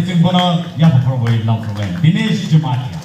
जों बोनो याफोरबो लांफोरबाय दिनेश जुमाटिया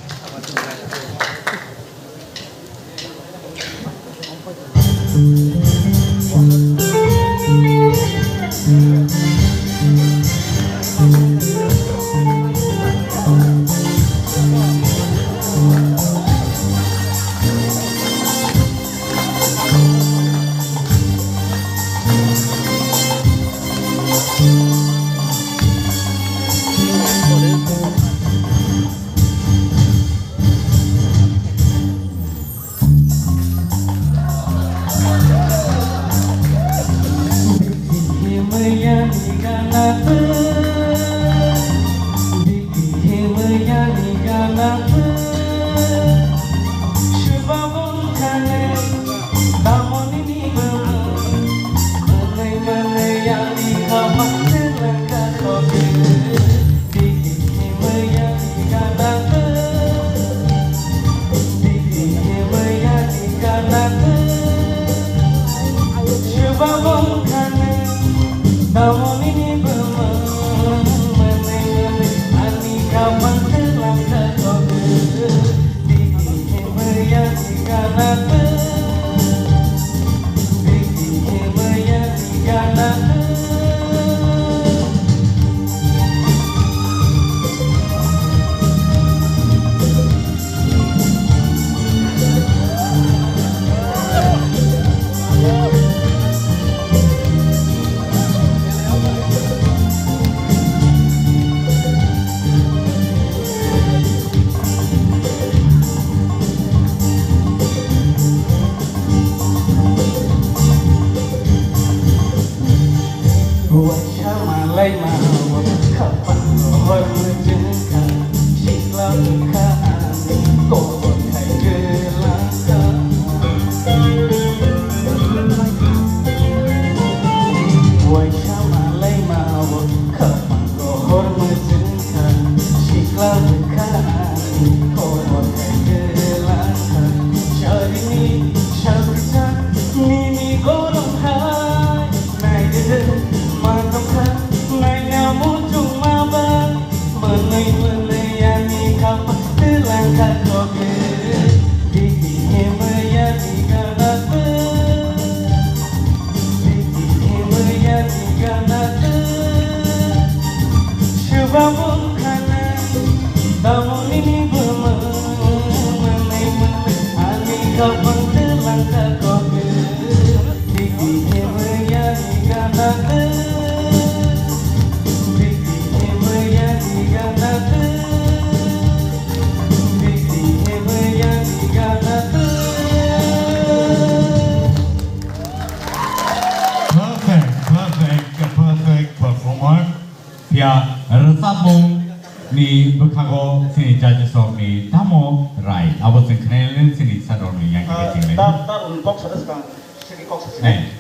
Ya, resapung ni berkago sini judges of ni tamo right. Abo sing kenalin sini sador ni yang kita cingin. Tarun kok sada sekarang, sini kok sini.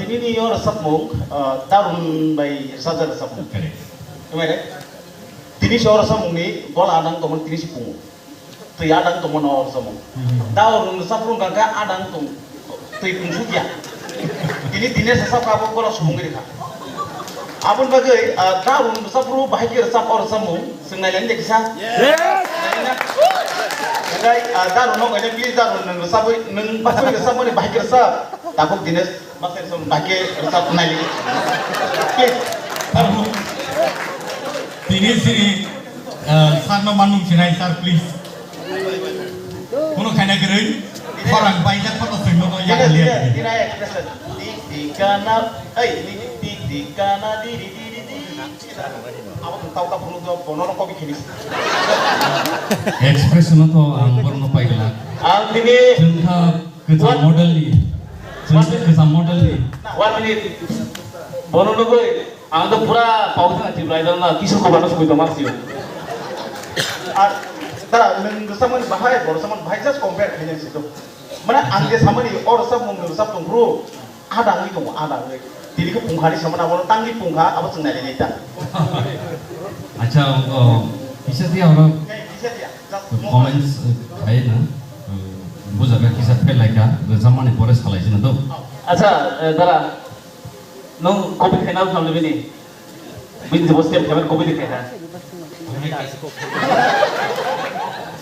Tini ni yo resapung, tarun by saja resapung. Kemana? Tini si orang resapung ni, gol adang toman tini si pungu. Tu adang toman orang resapung. Tarun resapung kakak adang tung, tu pungu dia. Tini sesap kabo gol resapung ni kah. Abun bagai darun sapru bahagia resap or samu sengaja ni kisah. Yes. Jadi darun orang ini pilih darun neng resap neng pasal resap ni bahagia resap. Takut dinas masih resap bahagia resap nali. Please. Dinas ini sarno manung sinai sar please. Kono kena gerai orang banyak foto semua yang lihat. Dinas di kana, di kana di. Awak tahu tak perlu tu bonono kopi kini. Expression itu anggur no pai gila. Ini. Jengka kesam model ni. Jengka kesam model ni. 1 minute. Bonono koi. Angdo pura pausa aja belajar na kisah kau baru sebut nama sih. Tara, nenggesaman bahaya, baru zaman bahaya just compare dengan situ. Mana angge sama ni orang sama nenggesap tunggu. Ada lagi tu, ada lagi. Jadi ke punghari sama nama orang tanggi pungha apa sengaja ni tak? Acha, kisah dia orang. Kisah dia. Comments है ना बुझा क्या किसा फेल लाइका जमाने परे सालाइछ न तो अच्छा दादा नों कपि खाइना खालामले बिनि Bin sebut setiap zaman kopi dikaitan.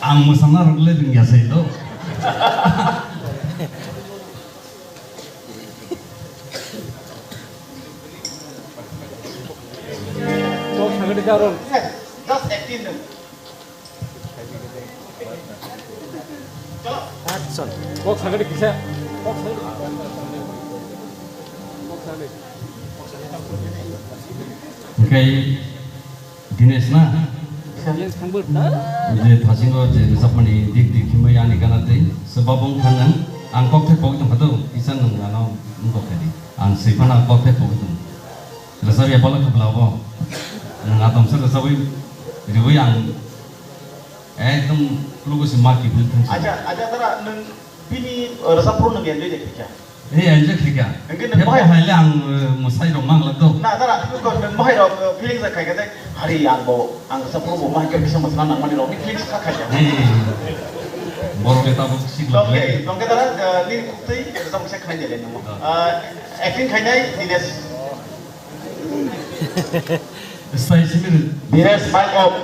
Ang musana rule din ya say lo. Just 18 dong. Action. Kok saged kisah. Kok saged. Okay, Dinesh na. Yang sangbut. Jadi thasinggo je sapmani dik dik himai ani kana te sebabong kanang angkok te pog tung hatu isan nang ano ngkok te an sifana angkok te pog tung. Rasabi apala kablabo. Nang atom sa rasabi riwi ang ekdom lugu semaki bultung. Aja tara neng bini rasa pro neng yang dia kerja. Aja kika. Mungkin Dia bahaya ang musai romang lato. Nah tara itu kalau neng bahaya dong feeling saya kayak kata hari yang bawa ang rasa pro mau mahir bisa masalah nang mandi dong ini feeling kakak aja. Baru kita buksi Oke, dong kita ini bukti rasa bisa kena jadi neng. Acting kayaknya Dinesh. Stay sini. Dinesh mic off.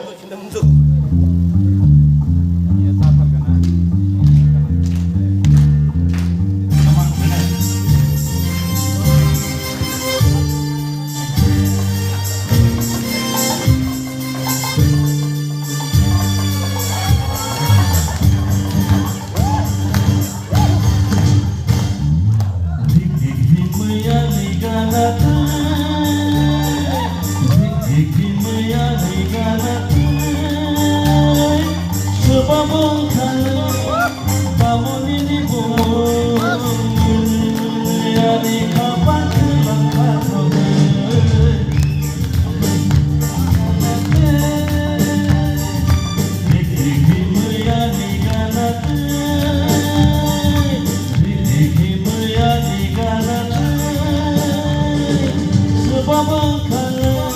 Babang kalah,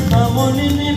namun ini